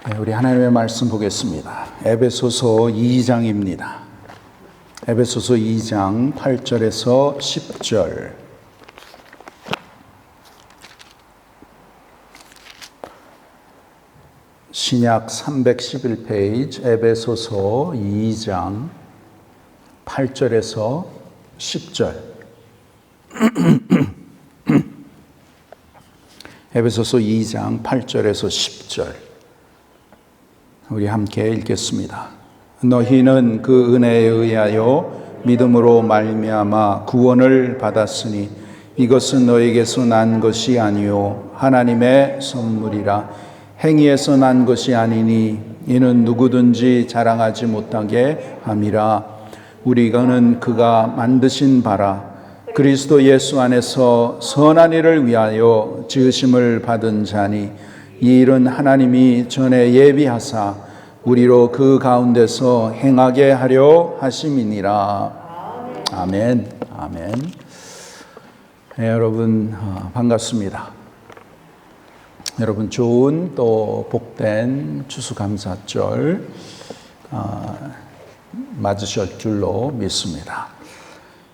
네, 우리 하나님의 말씀 보겠습니다. 에베소서 2장입니다. 에베소서 2장 8절에서 10절. 신약 311페이지 에베소서 2장 8절에서 10절. 에베소서 2장 8절에서 10절. 우리 함께 읽겠습니다. 너희는 그 은혜에 의하여 믿음으로 말미암아 구원을 받았으니 이것은 너에게서 난 것이 아니요 하나님의 선물이라. 행위에서 난 것이 아니니 이는 누구든지 자랑하지 못하게 함이라. 우리가는 그가 만드신 바라 그리스도 예수 안에서 선한 일을 위하여 지으심을 받은 자니 이 일은 하나님이 전에 예비하사 우리로 그 가운데서 행하게 하려 하심이니라. 아멘. 아멘. 네, 여러분 반갑습니다. 여러분 좋은 또 복된 추수감사절 맞으실 줄로 믿습니다.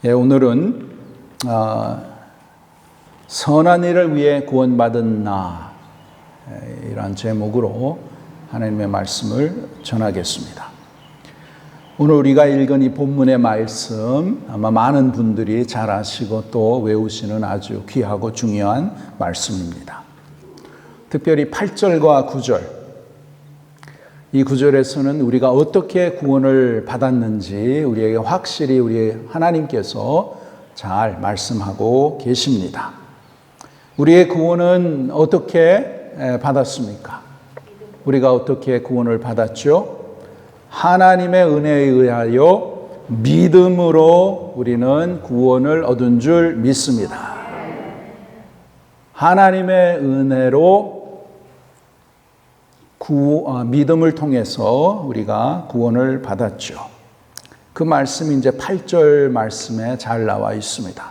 예, 오늘은 선한 일을 위해 구원받은 나, 이란 제목으로 하나님의 말씀을 전하겠습니다. 오늘 우리가 읽은 이 본문의 말씀 아마 많은 분들이 잘 아시고 또 외우시는 아주 귀하고 중요한 말씀입니다. 특별히 8절과 9절, 이 구절에서는 우리가 어떻게 구원을 받았는지 우리에게 확실히 우리 하나님께서 잘 말씀하고 계십니다. 우리의 구원은 어떻게 받았습니까? 우리가 어떻게 구원을 받았죠? 하나님의 은혜에 의하여 믿음으로 우리는 구원을 얻은 줄 믿습니다. 하나님의 은혜로 믿음을 통해서 우리가 구원을 받았죠. 그 말씀이 이제 8절 말씀에 잘 나와 있습니다.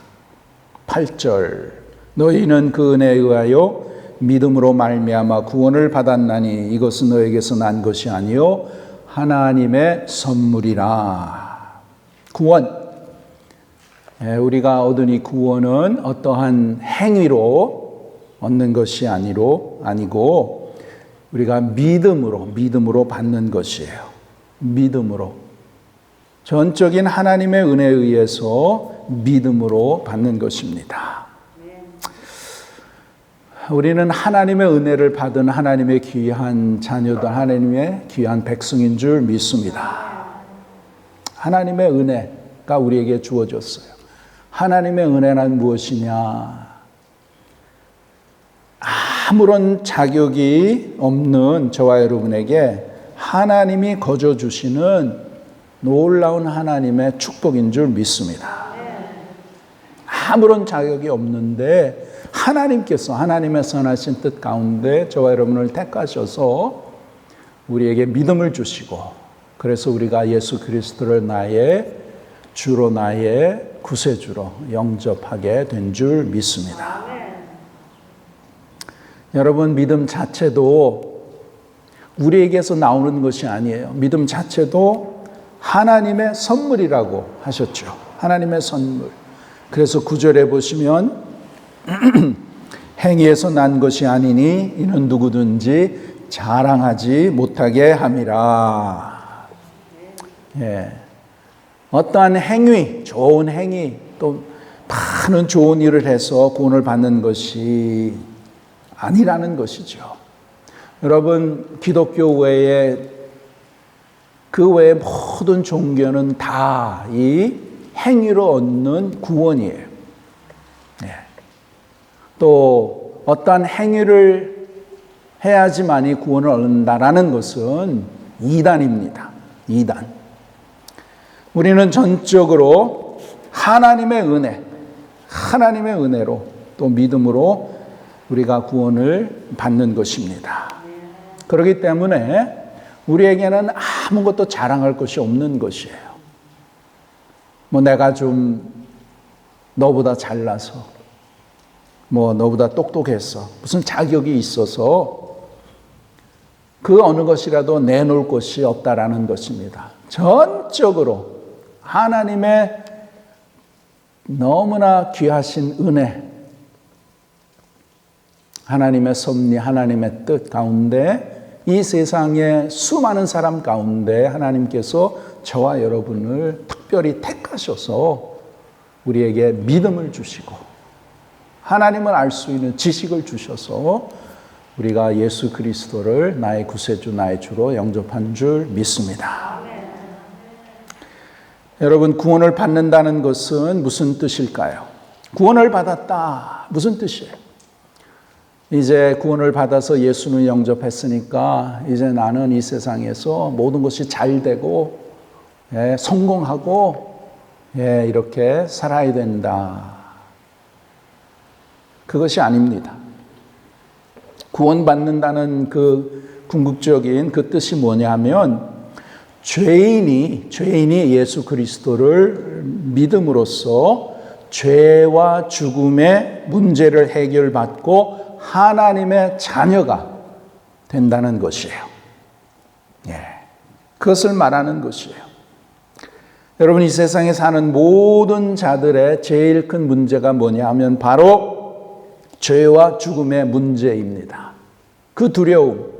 8절, 너희는 그 은혜에 의하여 믿음으로 말미암아 구원을 받았나니 이것은 너에게서 난 것이 아니요 하나님의 선물이라. 구원, 우리가 얻은 이 구원은 어떠한 행위로 얻는 것이 아니고 우리가 믿음으로 받는 것이에요. 믿음으로. 전적인 하나님의 은혜에 의해서 믿음으로 받는 것입니다. 우리는 하나님의 은혜를 받은 하나님의 귀한 자녀들, 하나님의 귀한 백성인 줄 믿습니다. 하나님의 은혜가 우리에게 주어졌어요. 하나님의 은혜란 무엇이냐? 아무런 자격이 없는 저와 여러분에게 하나님이 거저 주시는 놀라운 하나님의 축복인 줄 믿습니다. 아무런 자격이 없는데 하나님께서 하나님의 선하신 뜻 가운데 저와 여러분을 택하셔서 우리에게 믿음을 주시고, 그래서 우리가 예수 그리스도를 나의 주로 나의 구세주로 영접하게 된 줄 믿습니다. 여러분, 믿음 자체도 우리에게서 나오는 것이 아니에요. 믿음 자체도 하나님의 선물이라고 하셨죠. 하나님의 선물. 그래서 9절에 보시면 행위에서 난 것이 아니니 이는 누구든지 자랑하지 못하게 함이라. 예. 어떠한 행위, 좋은 행위, 또 많은 좋은 일을 해서 구원을 받는 것이 아니라는 것이죠. 여러분, 기독교 외에 그 외의 모든 종교는 다 이 행위로 얻는 구원이에요. 또 어떠한 행위를 해야지만이 구원을 얻는다라는 것은 이단입니다. 이단. 우리는 전적으로 하나님의 은혜로 또 믿음으로 우리가 구원을 받는 것입니다. 그렇기 때문에 우리에게는 아무것도 자랑할 것이 없는 것이에요. 내가 좀 너보다 잘나서 너보다 똑똑했어. 무슨 자격이 있어서 그 어느 것이라도 내놓을 곳이 없다라는 것입니다. 전적으로 하나님의 너무나 귀하신 은혜, 하나님의 섭리, 하나님의 뜻 가운데 이 세상의 수많은 사람 가운데 하나님께서 저와 여러분을 특별히 택하셔서 우리에게 믿음을 주시고 하나님을 알 수 있는 지식을 주셔서 우리가 예수 그리스도를 나의 구세주, 나의 주로 영접한 줄 믿습니다. 여러분, 구원을 받는다는 것은 무슨 뜻일까요? 구원을 받았다. 무슨 뜻이에요? 이제 구원을 받아서 예수를 영접했으니까 이제 나는 이 세상에서 모든 것이 잘 되고 성공하고 이렇게 살아야 된다. 그것이 아닙니다. 구원받는다는 그 궁극적인 그 뜻이 뭐냐면 죄인이 예수 그리스도를 믿음으로써 죄와 죽음의 문제를 해결받고 하나님의 자녀가 된다는 것이에요. 그것을 말하는 것이에요. 여러분, 이 세상에 사는 모든 자들의 제일 큰 문제가 뭐냐 하면 바로 죄와 죽음의 문제입니다. 그 두려움,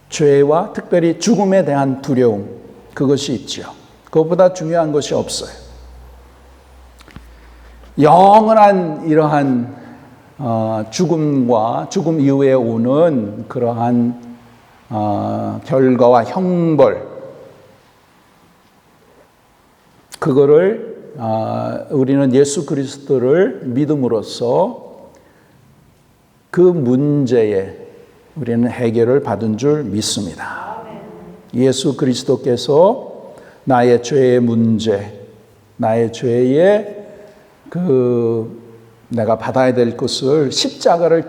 죄와 특별히 죽음에 대한 두려움, 그것이 있죠. 그것보다 중요한 것이 없어요. 영원한 이러한 죽음과 죽음 이후에 오는 그러한 결과와 형벌, 그거를 우리는 예수 그리스도를 믿음으로써 그 문제에 우리는 해결을 받은 줄 믿습니다. 예수 그리스도께서 나의 죄의 문제, 나의 죄의 내가 받아야 될 것을 십자가의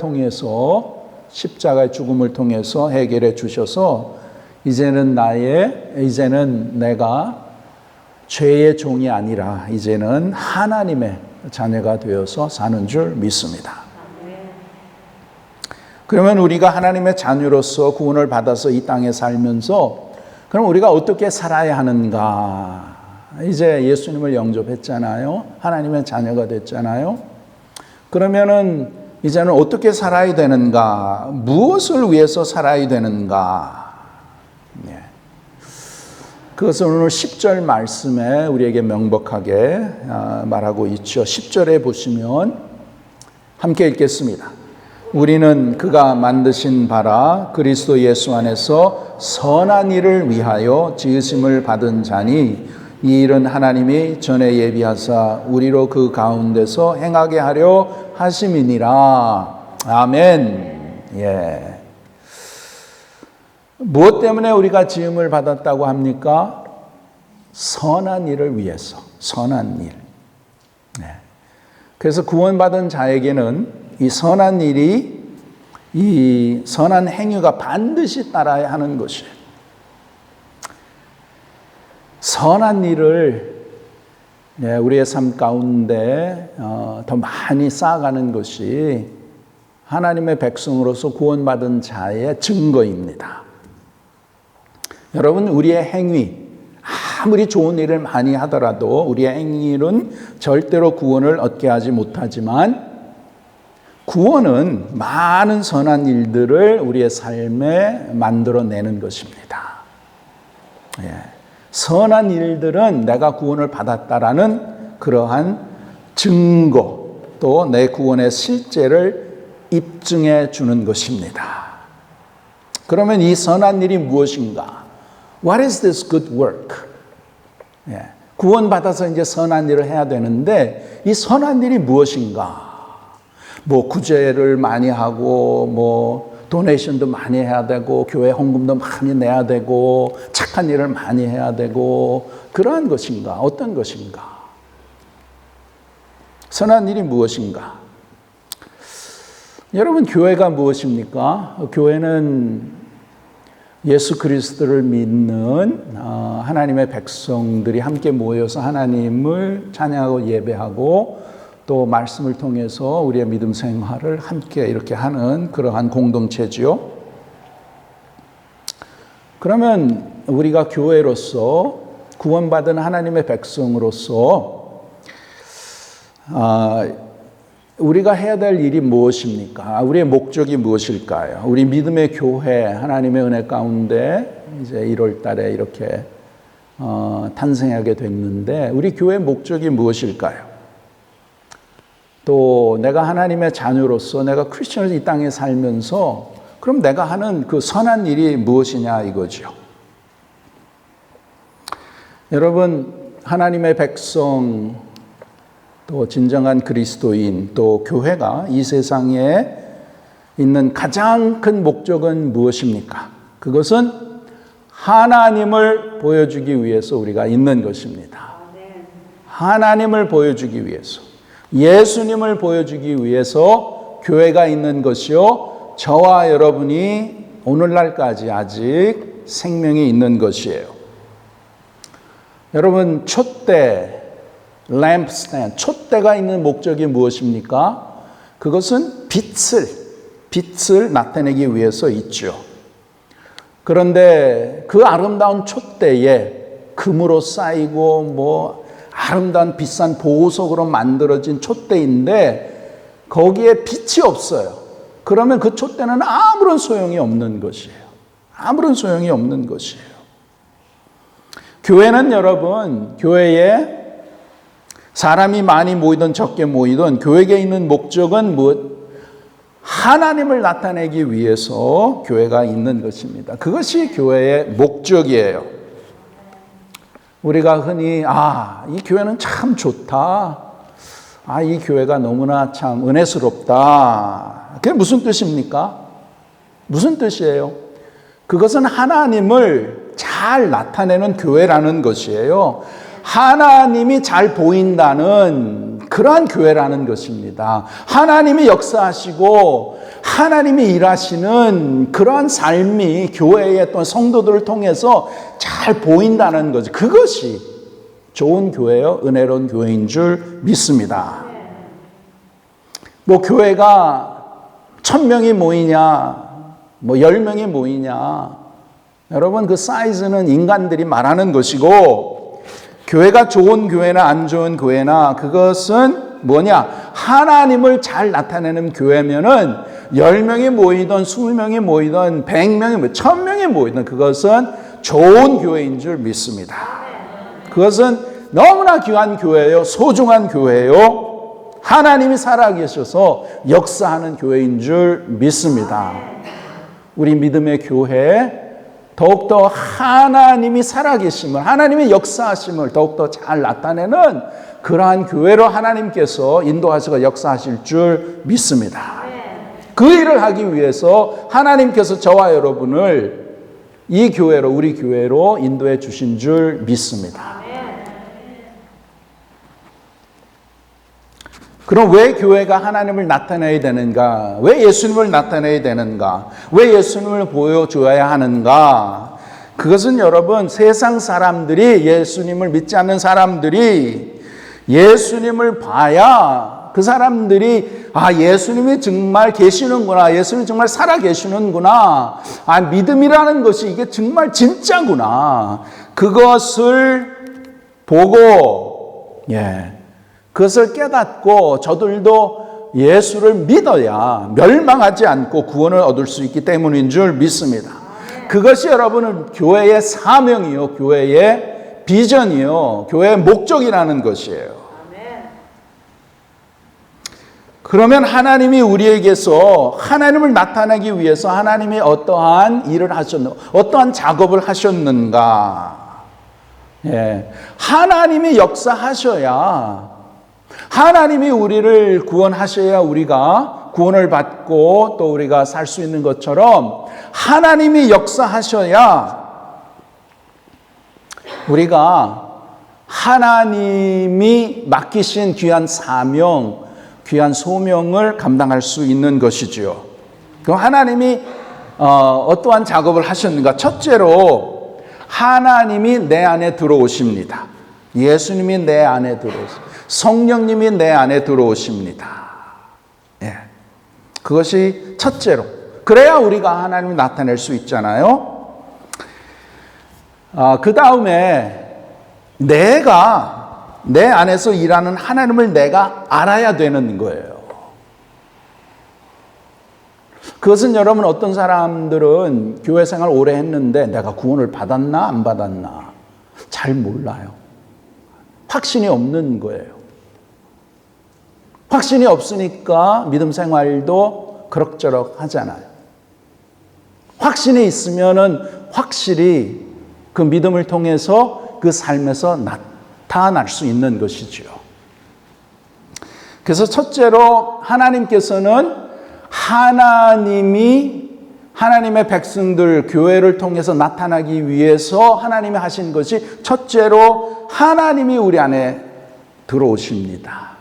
죽음을 통해서 해결해 주셔서 이제는 내가 죄의 종이 아니라 이제는 하나님의 자녀가 되어서 사는 줄 믿습니다. 그러면 우리가 하나님의 자녀로서 구원을 받아서 이 땅에 살면서 그럼 우리가 어떻게 살아야 하는가? 이제 예수님을 영접했잖아요. 하나님의 자녀가 됐잖아요. 그러면은 이제는 어떻게 살아야 되는가? 무엇을 위해서 살아야 되는가? 그것은 오늘 10절 말씀에 우리에게 명백하게 말하고 있죠. 10절에 보시면 함께 읽겠습니다. 우리는 그가 만드신 바라 그리스도 예수 안에서 선한 일을 위하여 지으심을 받은 자니 이 일은 하나님이 전에 예비하사 우리로 그 가운데서 행하게 하려 하심이니라. 아멘. 무엇 때문에 우리가 지음을 받았다고 합니까? 선한 일을 위해서. 선한 일. 그래서 구원받은 자에게는 이 선한 일이, 이 선한 행위가 반드시 따라야 하는 것이에요. 선한 일을 우리의 삶 가운데 더 많이 쌓아가는 것이 하나님의 백성으로서 구원받은 자의 증거입니다. 여러분, 우리의 행위, 아무리 좋은 일을 많이 하더라도 우리의 행위는 절대로 구원을 얻게 하지 못하지만 구원은 많은 선한 일들을 우리의 삶에 만들어내는 것입니다. 선한 일들은 내가 구원을 받았다라는 그러한 증거, 또 내 구원의 실제를 입증해 주는 것입니다. 그러면 이 선한 일이 무엇인가? What is this good work? 구원받아서 이제 선한 일을 해야 되는데 이 선한 일이 무엇인가? 구제를 많이 하고 도네이션도 많이 해야 되고 교회 헌금도 많이 내야 되고 착한 일을 많이 해야 되고 그러한 것인가? 어떤 것인가? 선한 일이 무엇인가? 여러분, 교회가 무엇입니까? 교회는 예수 그리스도를 믿는 하나님의 백성들이 함께 모여서 하나님을 찬양하고 예배하고 또 말씀을 통해서 우리의 믿음 생활을 함께 이렇게 하는 그러한 공동체지요. 그러면 우리가 교회로서 구원받은 하나님의 백성으로서 우리가 해야 될 일이 무엇입니까? 우리의 목적이 무엇일까요? 우리 믿음의 교회, 하나님의 은혜 가운데 이제 1월 달에 이렇게 탄생하게 됐는데 우리 교회의 목적이 무엇일까요? 또 내가 하나님의 자녀로서 내가 크리스천으로 이 땅에 살면서 그럼 내가 하는 그 선한 일이 무엇이냐 이거죠. 여러분, 하나님의 백성, 또 진정한 그리스도인, 또 교회가 이 세상에 있는 가장 큰 목적은 무엇입니까? 그것은 하나님을 보여주기 위해서 우리가 있는 것입니다. 하나님을 보여주기 위해서, 예수님을 보여주기 위해서 교회가 있는 것이요, 저와 여러분이 오늘날까지 아직 생명이 있는 것이에요. 여러분, 촛대, 램프스탠드, 촛대가 있는 목적이 무엇입니까? 그것은 빛을 나타내기 위해서 있죠. 그런데 그 아름다운 촛대에 금으로 쌓이고 아름다운 비싼 보석으로 만들어진 촛대인데 거기에 빛이 없어요. 그러면 그 촛대는 아무런 소용이 없는 것이에요. 아무런 소용이 없는 것이에요. 교회는 여러분, 교회에 사람이 많이 모이든 적게 모이든 교회에 있는 목적은 무엇? 하나님을 나타내기 위해서 교회가 있는 것입니다. 그것이 교회의 목적이에요. 우리가 흔히 이 교회는 참 좋다. 이 교회가 너무나 참 은혜스럽다. 그게 무슨 뜻입니까? 무슨 뜻이에요? 그것은 하나님을 잘 나타내는 교회라는 것이에요. 하나님이 잘 보인다는 그러한 교회라는 것입니다. 하나님이 역사하시고 하나님이 일하시는 그러한 삶이 교회의 또 성도들을 통해서 잘 보인다는 거죠. 그것이 좋은 교회요, 은혜로운 교회인 줄 믿습니다. 교회가 1000명이 모이냐, 10명이 모이냐, 여러분 그 사이즈는 인간들이 말하는 것이고, 교회가 좋은 교회나 안 좋은 교회나 그것은 뭐냐? 하나님을 잘 나타내는 교회면은 10명이 모이든 20명이 모이든 100명이 모이든 1000명이 모이든 그것은 좋은 교회인 줄 믿습니다. 그것은 너무나 귀한 교회예요. 소중한 교회예요. 하나님이 살아계셔서 역사하는 교회인 줄 믿습니다. 우리 믿음의 교회 더욱더 하나님이 살아계심을, 하나님의 역사하심을 더욱더 잘 나타내는 그러한 교회로 하나님께서 인도하셔서 역사하실 줄 믿습니다. 그 일을 하기 위해서 하나님께서 저와 여러분을 이 교회로, 우리 교회로 인도해 주신 줄 믿습니다. 그럼 왜 교회가 하나님을 나타내야 되는가? 왜 예수님을 나타내야 되는가? 왜 예수님을 보여줘야 하는가? 그것은 여러분, 세상 사람들이, 예수님을 믿지 않는 사람들이 예수님을 봐야 그 사람들이 예수님이 정말 계시는구나, 예수님이 정말 살아 계시는구나, 믿음이라는 것이 이게 정말 진짜구나, 그것을 보고 그것을 깨닫고 저들도 예수를 믿어야 멸망하지 않고 구원을 얻을 수 있기 때문인 줄 믿습니다. 그것이 여러분은 교회의 사명이요, 교회의 비전이요, 교회의 목적이라는 것이에요. 그러면 하나님이 우리에게서 하나님을 나타내기 위해서 하나님이 어떠한 일을 하셨는가, 어떠한 작업을 하셨는가? 하나님이 역사하셔야, 하나님이 우리를 구원하셔야 우리가 구원을 받고 또 우리가 살 수 있는 것처럼 하나님이 역사하셔야 우리가 하나님이 맡기신 귀한 사명, 귀한 소명을 감당할 수 있는 것이지요. 그럼 하나님이 어떠한 작업을 하셨는가? 첫째로 하나님이 내 안에 들어오십니다. 예수님이 내 안에 들어오십니다. 성령님이 내 안에 들어오십니다. 그것이 첫째로. 그래야 우리가 하나님을 나타낼 수 있잖아요. 그 다음에 내가 내 안에서 일하는 하나님을 내가 알아야 되는 거예요. 그것은 여러분 어떤 사람들은 교회 생활 오래 했는데 내가 구원을 받았나 안 받았나 잘 몰라요. 확신이 없는 거예요. 확신이 없으니까 믿음 생활도 그럭저럭 하잖아요. 확신이 있으면은 확실히 그 믿음을 통해서 그 삶에서 나타날 수 있는 것이죠. 그래서 첫째로 하나님께서는 하나님의 백성들 교회를 통해서 나타나기 위해서 하나님이 하신 것이 첫째로 하나님이 우리 안에 들어오십니다.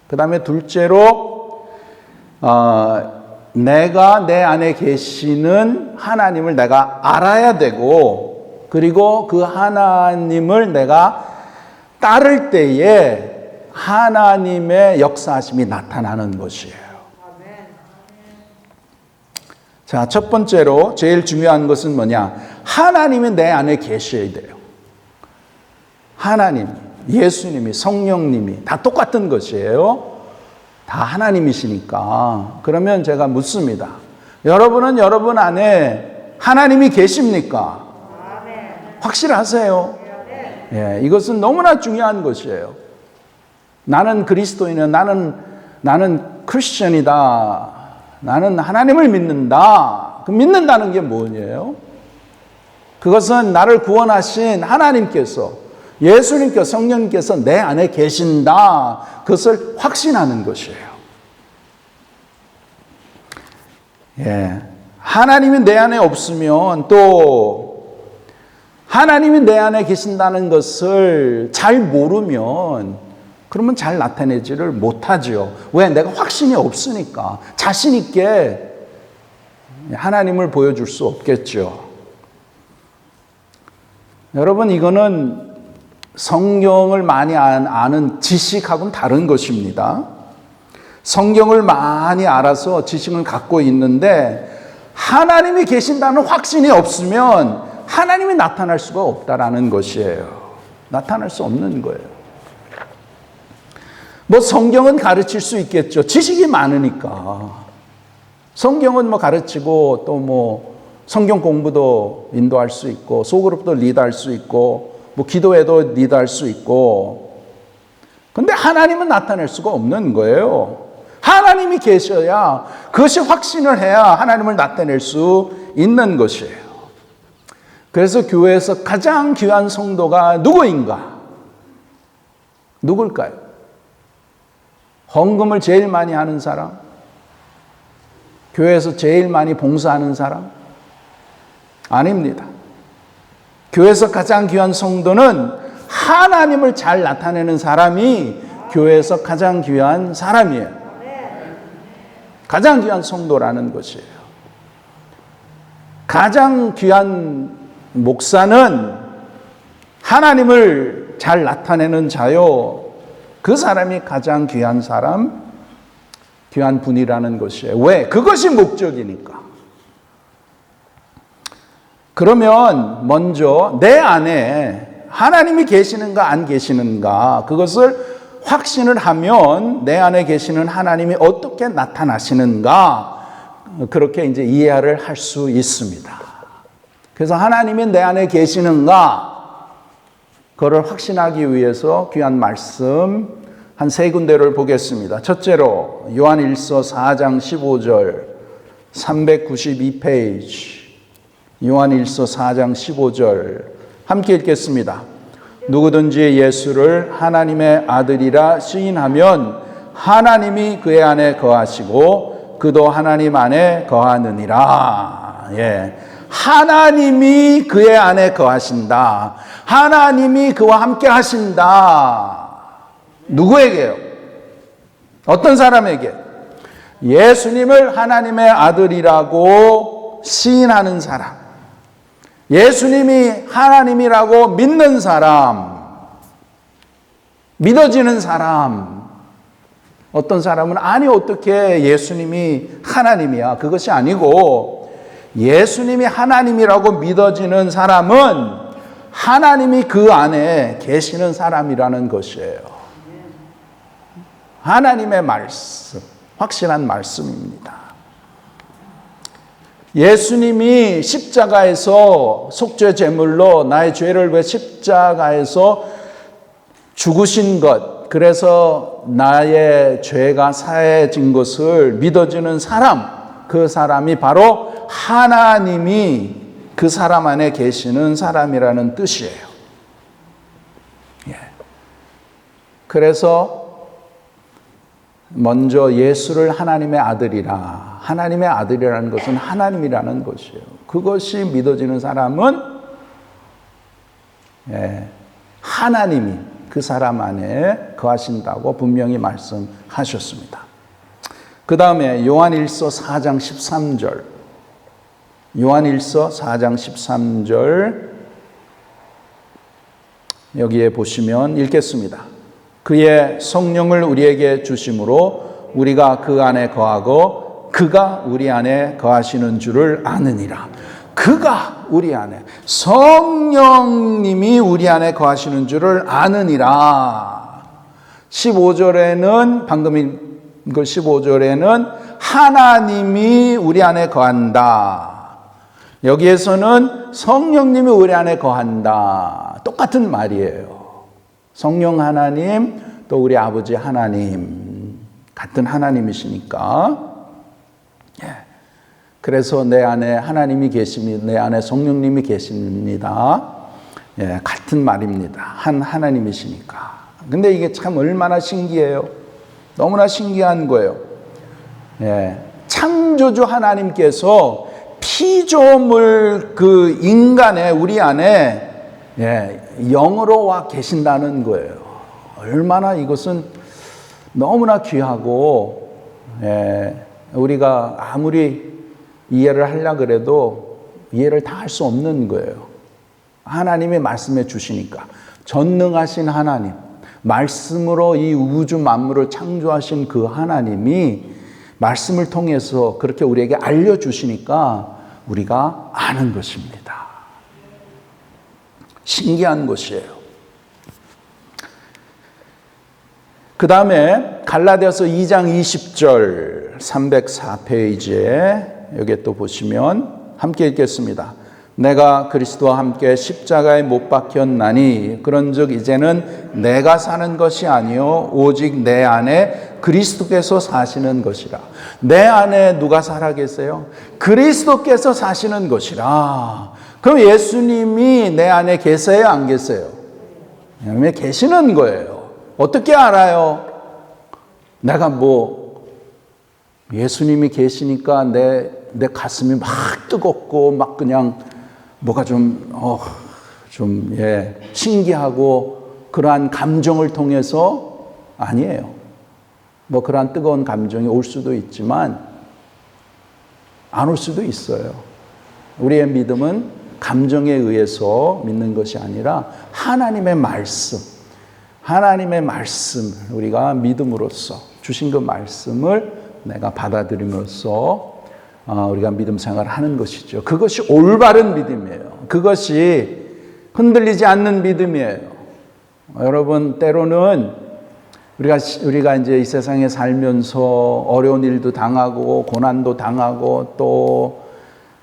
그 다음에 둘째로 내가 내 안에 계시는 하나님을 내가 알아야 되고 그리고 그 하나님을 내가 따를 때에 하나님의 역사하심이 나타나는 것이에요. 자, 첫 번째로 제일 중요한 것은 뭐냐? 하나님이 내 안에 계셔야 돼요. 하나님, 예수님이, 성령님이 다 똑같은 것이에요. 다 하나님이시니까. 그러면 제가 묻습니다. 여러분은 여러분 안에 하나님이 계십니까? 확실하세요? 예, 이것은 너무나 중요한 것이에요. 나는 그리스도인이야. 나는 크리스천이다. 나는 하나님을 믿는다. 그 믿는다는 게 뭐예요? 그것은 나를 구원하신 하나님께서, 예수님께서, 성령님께서 내 안에 계신다. 그것을 확신하는 것이에요. 예. 하나님이 내 안에 없으면 또 하나님이 내 안에 계신다는 것을 잘 모르면 그러면 잘 나타내지를 못하죠. 왜? 내가 확신이 없으니까. 자신 있게 하나님을 보여줄 수 없겠죠. 여러분, 이거는 성경을 많이 아는 지식하고는 다른 것입니다. 성경을 많이 알아서 지식을 갖고 있는데 하나님이 계신다는 확신이 없으면 하나님이 나타날 수가 없다라는 것이에요. 나타날 수 없는 거예요. 뭐 성경은 가르칠 수 있겠죠. 지식이 많으니까. 성경은 뭐 가르치고 또 뭐 성경 공부도 인도할 수 있고 소그룹도 리드할 수 있고 뭐 기도회도 리드할 수 있고. 근데 하나님은 나타낼 수가 없는 거예요. 하나님이 계셔야 그것이 확신을 해야 하나님을 나타낼 수 있는 것이에요. 그래서 교회에서 가장 귀한 성도가 누구인가? 누굴까요? 헌금을 제일 많이 하는 사람? 교회에서 제일 많이 봉사하는 사람? 아닙니다. 교회에서 가장 귀한 성도는 하나님을 잘 나타내는 사람이 교회에서 가장 귀한 사람이에요. 가장 귀한 성도라는 것이에요. 가장 귀한 목사는 하나님을 잘 나타내는 자요. 그 사람이 가장 귀한 사람, 귀한 분이라는 것이에요. 왜? 그것이 목적이니까. 그러면 먼저 내 안에 하나님이 계시는가 안 계시는가 그것을 확신을 하면 내 안에 계시는 하나님이 어떻게 나타나시는가 그렇게 이제 이해를 할 수 있습니다. 그래서 하나님이 내 안에 계시는가 그걸 확신하기 위해서 귀한 말씀 한 세 군데를 보겠습니다. 첫째로 요한일서 4장 15절 392페이지 요한일서 4장 15절 함께 읽겠습니다. 누구든지 예수를 하나님의 아들이라 시인하면 하나님이 그의 안에 거하시고 그도 하나님 안에 거하느니라. 예. 하나님이 그의 안에 거하신다. 하나님이 그와 함께 하신다. 누구에게요? 어떤 사람에게? 예수님을 하나님의 아들이라고 시인하는 사람. 예수님이 하나님이라고 믿는 사람. 믿어지는 사람. 어떤 사람은 아니 어떻게 예수님이 하나님이야. 그것이 아니고 예수님이 하나님이라고 믿어지는 사람은 하나님이 그 안에 계시는 사람이라는 것이에요. 하나님의 말씀, 확실한 말씀입니다. 예수님이 십자가에서 속죄 제물로 나의 죄를 위해 십자가에서 죽으신 것, 그래서 나의 죄가 사해진 것을 믿어주는 사람, 그 사람이 바로 하나님이 그 사람 안에 계시는 사람이라는 뜻이에요. 그래서 먼저 예수를 하나님의 아들이라, 하나님의 아들이라는 것은 하나님이라는 것이에요. 그것이 믿어지는 사람은 하나님이 그 사람 안에 거하신다고 분명히 말씀하셨습니다. 그 다음에 요한일서 4장 13절, 요한일서 4장 13절 여기에 보시면 읽겠습니다. 그의 성령을 우리에게 주심으로 우리가 그 안에 거하고 그가 우리 안에 거하시는 줄을 아느니라. 그가 우리 안에, 성령님이 우리 안에 거하시는 줄을 아느니라. 15절에는 방금 이걸 15절에는 하나님이 우리 안에 거한다. 여기에서는 성령님이 우리 안에 거한다. 똑같은 말이에요. 성령 하나님, 또 우리 아버지 하나님, 같은 하나님이시니까. 그래서 내 안에 하나님이 계십니다. 내 안에 성령님이 계십니다. 같은 말입니다. 한 하나님이시니까. 근데 이게 참 얼마나 신기해요. 너무나 신기한 거예요. 창조주 하나님께서 피조물 그 인간의 우리 안에 영으로 와 계신다는 거예요. 얼마나 이것은 너무나 귀하고, 우리가 아무리 이해를 하려고 해도 이해를 다 할 수 없는 거예요. 하나님이 말씀해 주시니까. 전능하신 하나님, 말씀으로 이 우주 만물을 창조하신 그 하나님이 말씀을 통해서 그렇게 우리에게 알려주시니까 우리가 아는 것입니다. 신기한 것이에요. 그 다음에 갈라디아서 2장 20절 304페이지에 여기 또 보시면 함께 읽겠습니다. 내가 그리스도와 함께 십자가에 못 박혔나니 그런즉 이제는 내가 사는 것이 아니요 오직 내 안에 그리스도께서 사시는 것이라. 내 안에 누가 살아 계세요? 그리스도께서 사시는 것이라. 그럼 예수님이 내 안에 계세요, 안 계세요? 계시는 거예요. 어떻게 알아요? 내가 예수님이 계시니까 내 가슴이 막 뜨겁고 막 그냥 뭐가 신기하고 그러한 감정을 통해서 아니에요. 그러한 뜨거운 감정이 올 수도 있지만 안 올 수도 있어요. 우리의 믿음은 감정에 의해서 믿는 것이 아니라 하나님의 말씀, 우리가 믿음으로써 주신 그 말씀을 내가 받아들임으로써 우리가 믿음 생활을 하는 것이죠. 그것이 올바른 믿음이에요. 그것이 흔들리지 않는 믿음이에요. 여러분, 때로는 우리가 이제 이 세상에 살면서 어려운 일도 당하고 고난도 당하고 또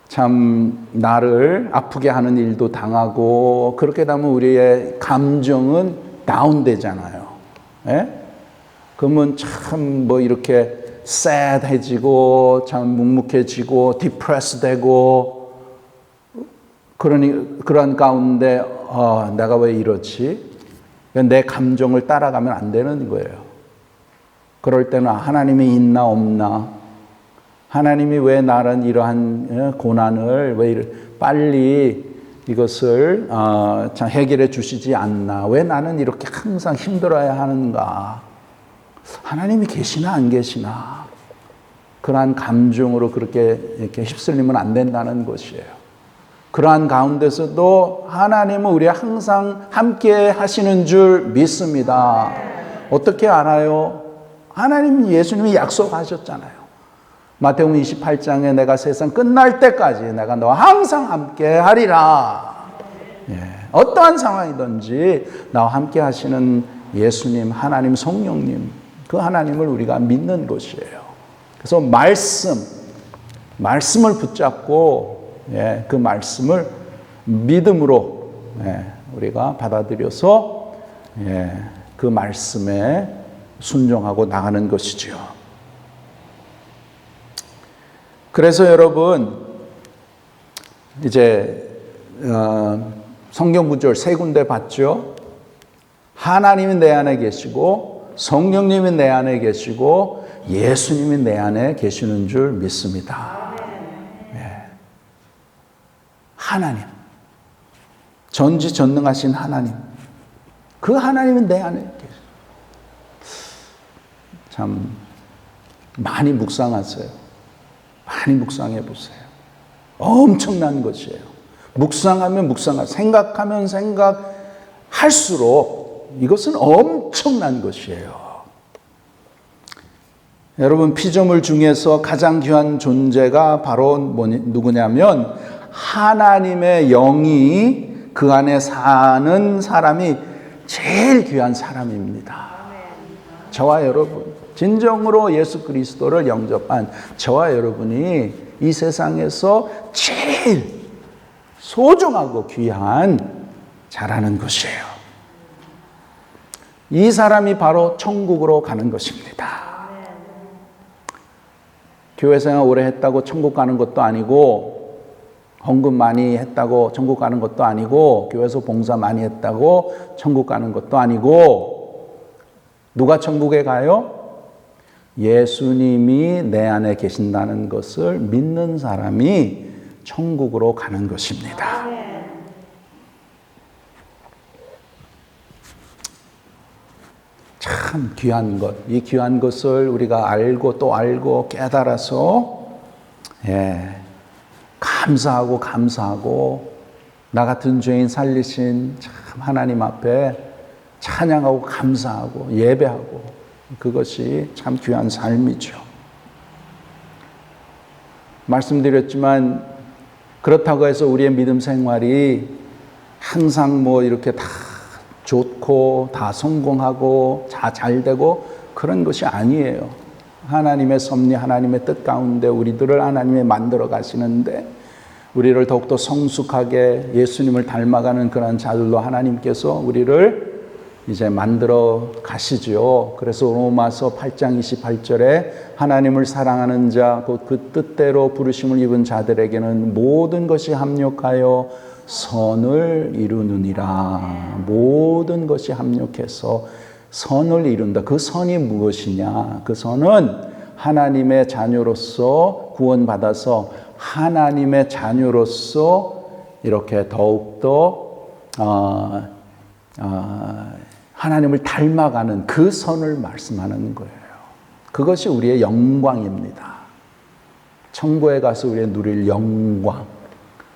참 나를 아프게 하는 일도 당하고 그렇게 되면 우리의 감정은 다운되잖아요. 그러면 참 이렇게 sad해지고 참 묵묵해지고 디프레스 되고 그런 가운데 내가 왜 이렇지? 내 감정을 따라가면 안 되는 거예요. 그럴 때는 하나님이 있나 없나? 하나님이 왜 나는 이러한 고난을 왜 빨리 이것을 참 해결해 주시지 않나? 왜 나는 이렇게 항상 힘들어야 하는가? 하나님이 계시나 안 계시나? 그러한 감정으로 그렇게 이렇게 휩쓸리면 안 된다는 것이에요. 그러한 가운데서도 하나님은 우리 항상 함께 하시는 줄 믿습니다. 어떻게 알아요? 하나님 예수님이 약속하셨잖아요. 마태복음 28장에 내가 세상 끝날 때까지 내가 너와 항상 함께 하리라. 어떠한 상황이든지 나와 함께 하시는 예수님, 하나님, 성령님, 그 하나님을 우리가 믿는 것이에요. 그래서 말씀을 붙잡고 그 말씀을 믿음으로 우리가 받아들여서 그 말씀에 순종하고 나가는 것이죠. 그래서 여러분 이제 성경 구절 세 군데 봤죠. 하나님이 내 안에 계시고 성령님이 내 안에 계시고 예수님이 내 안에 계시는 줄 믿습니다. 하나님, 전지전능하신 하나님, 그 하나님은 내 안에 계시고 참 많이 묵상하세요. 많이 묵상해 보세요. 엄청난 것이에요. 묵상하면 생각하면 생각할수록 이것은 엄청난 것이에요. 여러분, 피조물 중에서 가장 귀한 존재가 바로 누구냐면 하나님의 영이 그 안에 사는 사람이 제일 귀한 사람입니다. 저와 여러분, 진정으로 예수 그리스도를 영접한 저와 여러분이 이 세상에서 제일 소중하고 귀한 자라는 것이에요. 이 사람이 바로 천국으로 가는 것입니다. 교회 생활 오래 했다고 천국 가는 것도 아니고, 헌금 많이 했다고 천국 가는 것도 아니고, 교회에서 봉사 많이 했다고 천국 가는 것도 아니고, 누가 천국에 가요? 예수님이 내 안에 계신다는 것을 믿는 사람이 천국으로 가는 것입니다. 참 귀한 것, 이 귀한 것을 우리가 알고 또 알고 깨달아서 감사하고 나 같은 죄인 살리신 참 하나님 앞에 찬양하고 감사하고 예배하고, 그것이 참 귀한 삶이죠. 말씀드렸지만 그렇다고 해서 우리의 믿음 생활이 항상 이렇게 다 좋고 다 성공하고 다 잘되고 그런 것이 아니에요. 하나님의 섭리, 하나님의 뜻 가운데 우리들을 하나님이 만들어 가시는데, 우리를 더욱더 성숙하게 예수님을 닮아가는 그런 자들로 하나님께서 우리를 이제 만들어 가시죠. 그래서 로마서 8장 28절에 하나님을 사랑하는 자, 그 뜻대로 부르심을 입은 자들에게는 모든 것이 합력하여 선을 이루느니라. 모든 것이 합력해서 선을 이룬다. 그 선이 무엇이냐? 그 선은 하나님의 자녀로서 구원받아서 하나님의 자녀로서 이렇게 더욱더 하나님을 닮아가는 그 선을 말씀하는 거예요. 그것이 우리의 영광입니다. 천국에 가서 우리의 누릴 영광,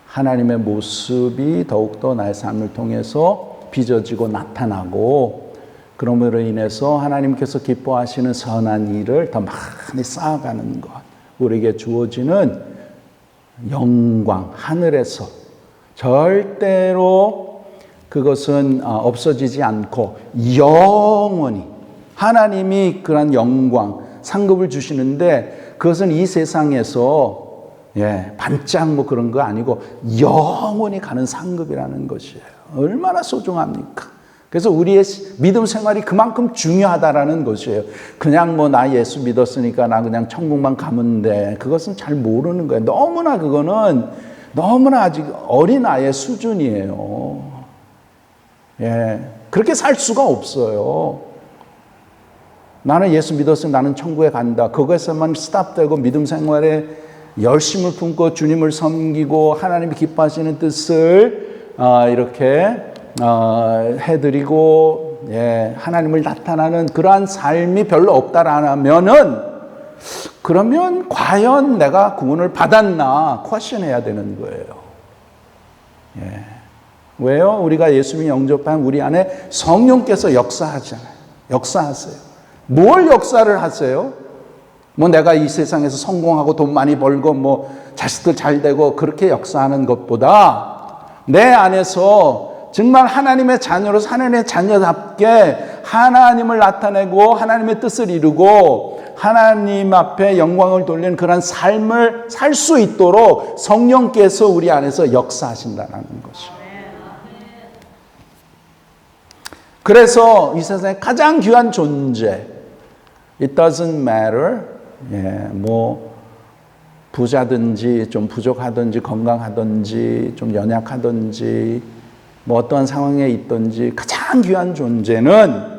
하나님의 모습이 더욱더 나의 삶을 통해서 빚어지고 나타나고, 그러므로 인해서 하나님께서 기뻐하시는 선한 일을 더 많이 쌓아가는 것, 우리에게 주어지는 영광, 하늘에서 절대로 그것은 없어지지 않고 영원히 하나님이 그런 영광, 상급을 주시는데, 그것은 이 세상에서 반짝 그런 거 아니고 영원히 가는 상급이라는 것이에요. 얼마나 소중합니까? 그래서 우리의 믿음 생활이 그만큼 중요하다라는 것이에요. 그냥 나 예수 믿었으니까 나 그냥 천국만 가면 돼. 그것은 잘 모르는 거예요. 그거는 너무나 아직 어린아이의 수준이에요. 그렇게 살 수가 없어요. 나는 예수 믿었으니 나는 천국에 간다. 그것에만 스탑되고 믿음 생활에 열심을 품고 주님을 섬기고 하나님이 기뻐하시는 뜻을 이렇게 해드리고 하나님을 나타나는 그러한 삶이 별로 없다라면은, 그러면 과연 내가 구원을 받았나 퀘스천해야 되는 거예요. 왜요? 우리가 예수님이 영접한 우리 안에 성령께서 역사하세요. 뭘 역사를 하세요? 내가 이 세상에서 성공하고 돈 많이 벌고 자식들 잘 되고 그렇게 역사하는 것보다 내 안에서 정말 하나님의 자녀로서 하나님의 자녀답게 하나님을 나타내고 하나님의 뜻을 이루고 하나님 앞에 영광을 돌리는 그런 삶을 살 수 있도록 성령께서 우리 안에서 역사하신다는 것이죠. 그래서 이 세상에 가장 귀한 존재, it doesn't matter, 뭐 부자든지 좀 부족하든지 건강하든지 좀 연약하든지 뭐 어떠한 상황에 있든지 가장 귀한 존재는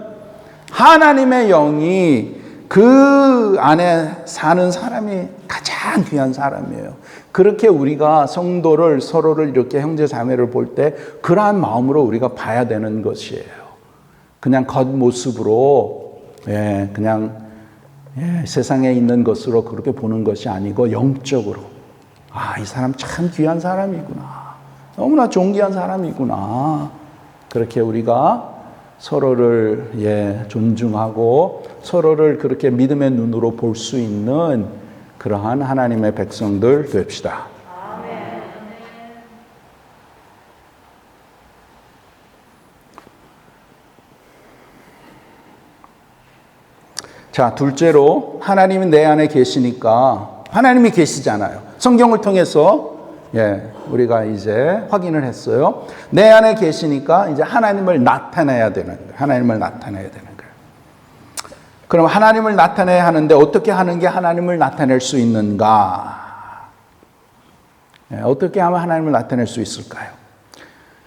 하나님의 영이 그 안에 사는 사람이 가장 귀한 사람이에요. 그렇게 우리가 성도를 서로를 이렇게 형제 자매를 볼 때 그러한 마음으로 우리가 봐야 되는 것이에요. 그냥 겉모습으로 그냥 세상에 있는 것으로 그렇게 보는 것이 아니고 영적으로 이 사람 참 귀한 사람이구나. 너무나 존귀한 사람이구나. 그렇게 우리가 서로를 존중하고 서로를 그렇게 믿음의 눈으로 볼 수 있는 그러한 하나님의 백성들 됩시다. 자, 둘째로 하나님이 내 안에 계시니까 하나님이 계시잖아요. 성경을 통해서 우리가 이제 확인을 했어요. 내 안에 계시니까 이제 하나님을 나타내야 되는 거예요. 하나님을 나타내야 되는 거예요. 그럼 하나님을 나타내야 하는데 어떻게 하는 게 하나님을 나타낼 수 있는가? 어떻게 하면 하나님을 나타낼 수 있을까요?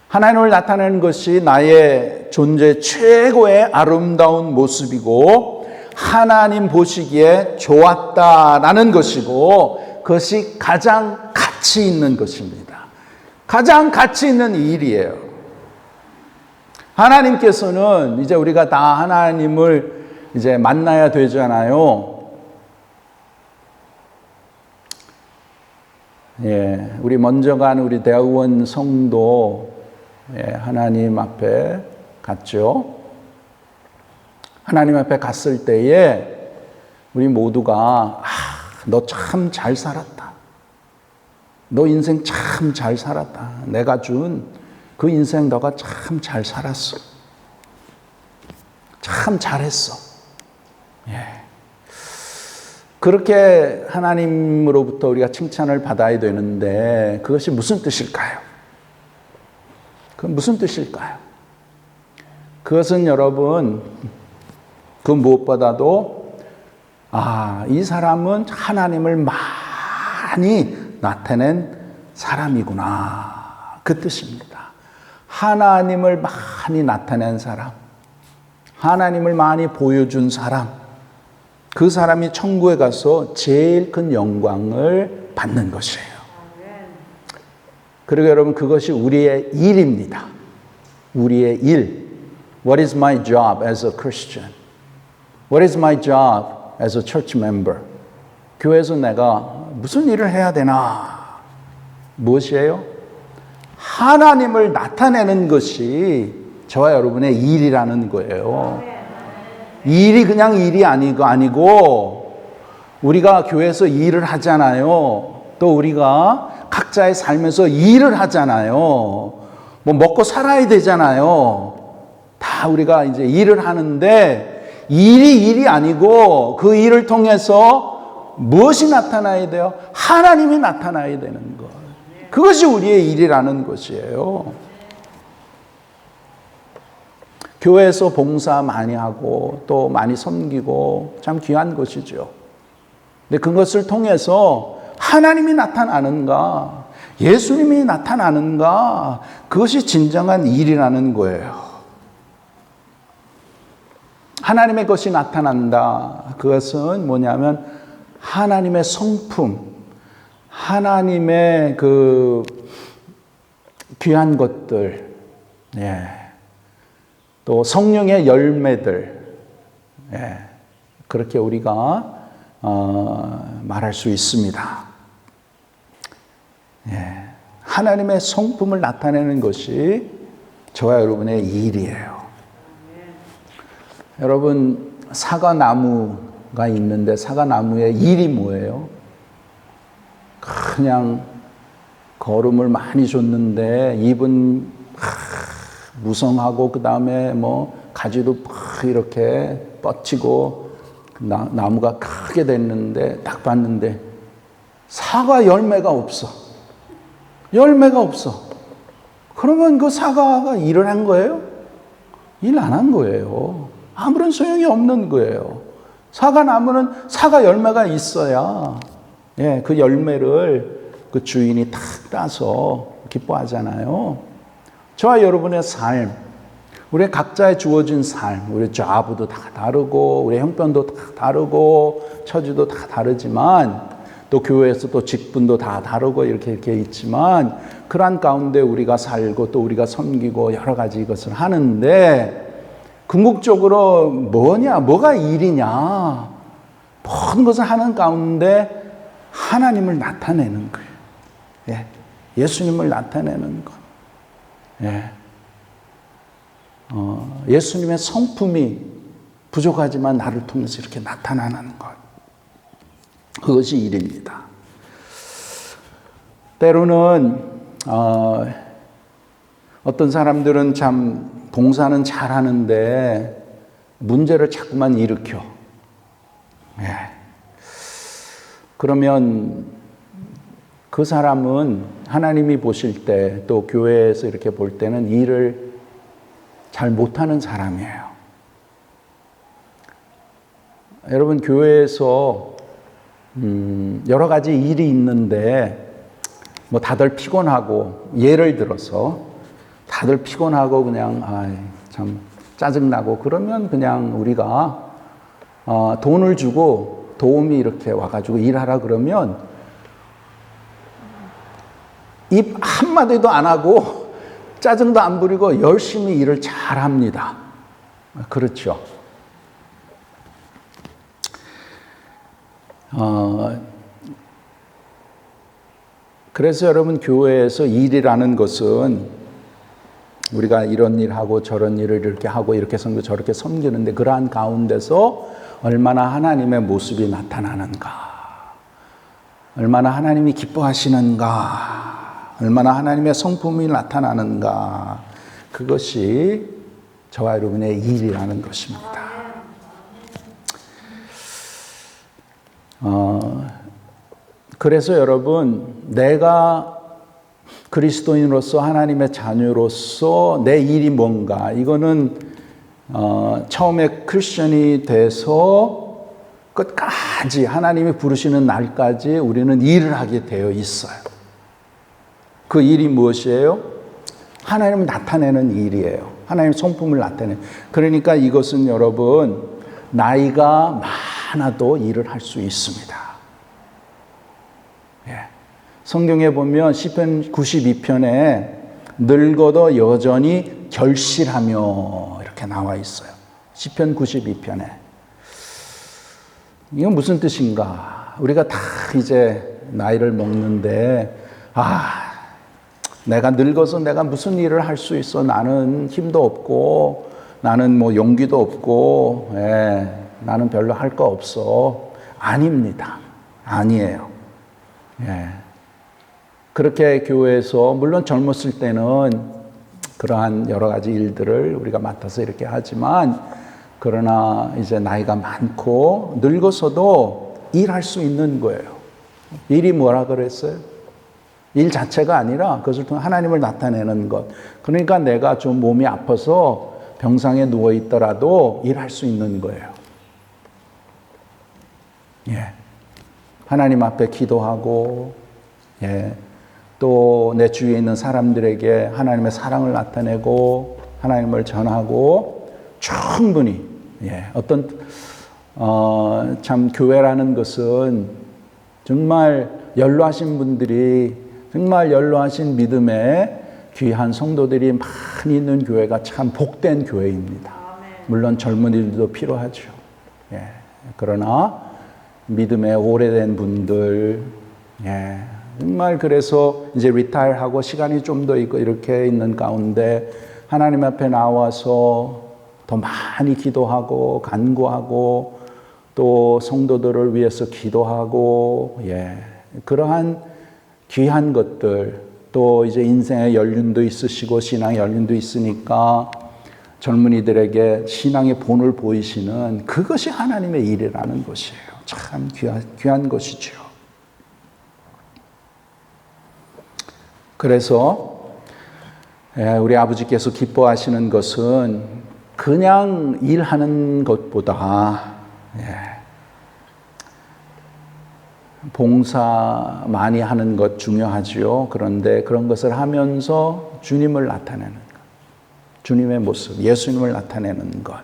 하나님을 나타내는 것이 나의 존재 최고의 아름다운 모습이고 하나님 보시기에 좋았다라는 것이고 그것이 가장 가치 있는 것입니다. 가장 가치 있는 일이에요. 하나님께서는 이제 우리가 다 하나님을 이제 만나야 되잖아요. 우리 먼저 간 우리 대의원 성도 하나님 앞에 갔죠. 하나님 앞에 갔을 때에 우리 모두가 너 참 잘 살았다. 너 인생 참 잘 살았다. 내가 준 그 인생 너가 참 잘 살았어. 참 잘했어. 그렇게 하나님으로부터 우리가 칭찬을 받아야 되는데 그것이 무슨 뜻일까요? 그건 무슨 뜻일까요? 그것은 여러분 그 무엇보다도 이 사람은 하나님을 많이 나타낸 사람이구나. 그 뜻입니다. 하나님을 많이 나타낸 사람, 하나님을 많이 보여준 사람, 그 사람이 천국에 가서 제일 큰 영광을 받는 것이에요. 그리고 여러분 그것이 우리의 일입니다. 우리의 일. What is my job as a Christian? What is my job as a church member? 교회에서 내가 무슨 일을 해야 되나? 무엇이에요? 하나님을 나타내는 것이 저와 여러분의 일이라는 거예요. 일이 그냥 일이 아니고 우리가 교회에서 일을 하잖아요. 또 우리가 각자의 삶에서 일을 하잖아요. 뭐 먹고 살아야 되잖아요. 다 우리가 이제 일을 하는데 일이 아니고 그 일을 통해서 무엇이 나타나야 돼요? 하나님이 나타나야 되는 것. 그것이 우리의 일이라는 것이에요. 교회에서 봉사 많이 하고 또 많이 섬기고 참 귀한 것이죠. 근데 그것을 통해서 하나님이 나타나는가, 예수님이 나타나는가, 그것이 진정한 일이라는 거예요. 하나님의 것이 나타난다. 그것은 뭐냐면 하나님의 성품, 하나님의 그 귀한 것들, 또 성령의 열매들, 그렇게 우리가 말할 수 있습니다. 하나님의 성품을 나타내는 것이 저와 여러분의 일이에요. 여러분, 사과나무가 있는데 사과나무의 일이 뭐예요? 그냥 거름을 많이 줬는데 입은 무성하고 그 다음에 뭐 가지도 이렇게 뻗치고 나무가 크게 됐는데 딱 봤는데 사과 열매가 없어. 열매가 없어. 그러면 그 사과가 일을 한 거예요? 일 안 한 거예요. 아무런 소용이 없는 거예요. 사과 나무는 사과 열매가 있어야 그 열매를 그 주인이 탁 따서 기뻐하잖아요. 저와 여러분의 삶, 우리 각자의 주어진 삶, 우리 좌부도 다 다르고 우리 형편도 다 다르고 처지도 다 다르지만 또 교회에서 또 직분도 다 다르고 이렇게 있지만 그러한 가운데 우리가 살고 또 우리가 섬기고 여러 가지 이것을 하는데 궁극적으로 뭐가 일이냐? 모든 것을 하는 가운데 하나님을 나타내는 거예요. 예수님을 나타내는 것. 예수님의 성품이 부족하지만 나를 통해서 이렇게 나타나는 것. 그것이 일입니다. 때로는 어떤 사람들은 참 봉사는 잘하는데 문제를 자꾸만 일으켜. 그러면 그 사람은 하나님이 보실 때 또 교회에서 이렇게 볼 때는 일을 잘 못하는 사람이에요. 여러분 교회에서 여러 가지 일이 있는데 뭐 다들 피곤하고 예를 들어서 다들 피곤하고 그냥 참 짜증나고 그러면 그냥 우리가 돈을 주고 도움이 이렇게 와가지고 일하라 그러면 입 한마디도 안 하고 짜증도 안 부리고 열심히 일을 잘합니다. 그렇죠. 그래서 여러분 교회에서 일이라는 것은 우리가 이런 일하고 저런 일을 이렇게 하고 이렇게 섬기고 저렇게 섬기는데 그러한 가운데서 얼마나 하나님의 모습이 나타나는가, 얼마나 하나님이 기뻐하시는가, 얼마나 하나님의 성품이 나타나는가, 그것이 저와 여러분의 일이라는 것입니다. 그래서 여러분, 내가 그리스도인으로서 하나님의 자녀로서 내 일이 뭔가, 이거는 처음에 크리스천이 돼서 끝까지 하나님이 부르시는 날까지 우리는 일을 하게 되어 있어요. 그 일이 무엇이에요? 하나님을 나타내는 일이에요. 하나님의 성품을 나타내는. 그러니까 이것은 여러분 나이가 많아도 일을 할 수 있습니다. 성경에 보면 시편 92편에 늙어도 여전히 결실하며 이렇게 나와 있어요. 시편 92편에. 이건 무슨 뜻인가? 우리가 다 이제 나이를 먹는데 내가 늙어서 내가 무슨 일을 할 수 있어? 나는 힘도 없고 나는 뭐 용기도 없고 나는 별로 할 거 없어. 아닙니다. 아니에요. 그렇게 교회에서 물론 젊었을 때는 그러한 여러 가지 일들을 우리가 맡아서 이렇게 하지만 그러나 이제 나이가 많고 늙어서도 일할 수 있는 거예요. 일이 뭐라 그랬어요? 일 자체가 아니라 그것을 통해 하나님을 나타내는 것. 그러니까 내가 좀 몸이 아파서 병상에 누워 있더라도 일할 수 있는 거예요. 하나님 앞에 기도하고 또 내 주위에 있는 사람들에게 하나님의 사랑을 나타내고 하나님을 전하고 충분히 참 교회라는 것은 정말 연로하신 분들이 정말 연로하신 믿음의 귀한 성도들이 많이 있는 교회가 참 복된 교회입니다. 물론 젊은이들도 필요하죠. 그러나 믿음에 오래된 분들 정말 그래서 이제 리타일하고 시간이 좀 더 있고 이렇게 있는 가운데 하나님 앞에 나와서 더 많이 기도하고 간구하고 또 성도들을 위해서 기도하고 그러한 귀한 것들 또 이제 인생의 연륜도 있으시고 신앙의 연륜도 있으니까 젊은이들에게 신앙의 본을 보이시는 그것이 하나님의 일이라는 것이에요. 참 귀한 것이죠. 그래서 우리 아버지께서 기뻐하시는 것은 그냥 일하는 것보다 봉사 많이 하는 것 중요하지요. 그런데 그런 것을 하면서 주님을 나타내는 것, 주님의 모습, 예수님을 나타내는 것,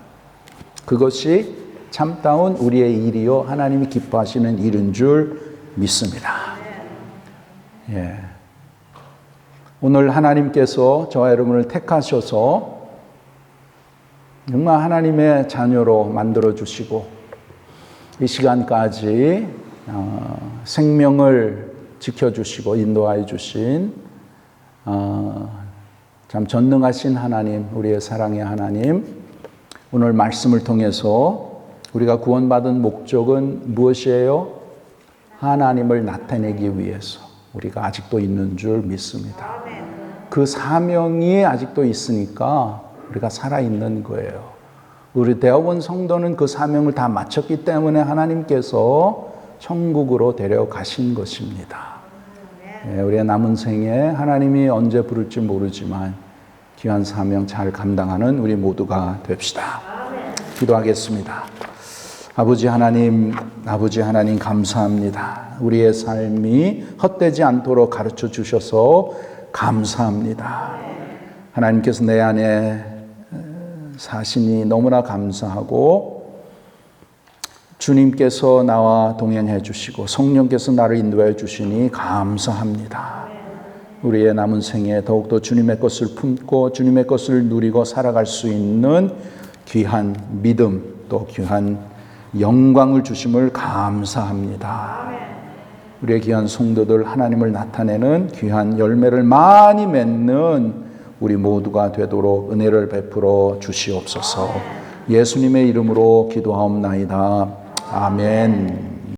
그것이 참다운 우리의 일이요 하나님이 기뻐하시는 일인 줄 믿습니다. 오늘 하나님께서 저와 여러분을 택하셔서 정말 하나님의 자녀로 만들어 주시고 이 시간까지 생명을 지켜주시고 인도하여 주신 참 전능하신 하나님, 우리의 사랑의 하나님, 오늘 말씀을 통해서 우리가 구원받은 목적은 무엇이에요? 하나님을 나타내기 위해서 우리가 아직도 있는 줄 믿습니다. 그 사명이 아직도 있으니까 우리가 살아있는 거예요. 우리 대학원 성도는 그 사명을 다 마쳤기 때문에 하나님께서 천국으로 데려가신 것입니다. 우리의 남은 생에 하나님이 언제 부를지 모르지만 귀한 사명 잘 감당하는 우리 모두가 됩시다. 기도하겠습니다. 아버지 하나님 감사합니다. 우리의 삶이 헛되지 않도록 가르쳐 주셔서 감사합니다. 하나님께서 내 안에 사시니 너무나 감사하고 주님께서 나와 동행해 주시고 성령께서 나를 인도해 주시니 감사합니다. 우리의 남은 생에 더욱더 주님의 것을 품고 주님의 것을 누리고 살아갈 수 있는 귀한 믿음 또 귀한 영광을 주심을 감사합니다. 우리의 귀한 성도들 하나님을 나타내는 귀한 열매를 많이 맺는 우리 모두가 되도록 은혜를 베풀어 주시옵소서. 예수님의 이름으로 기도하옵나이다. 아멘.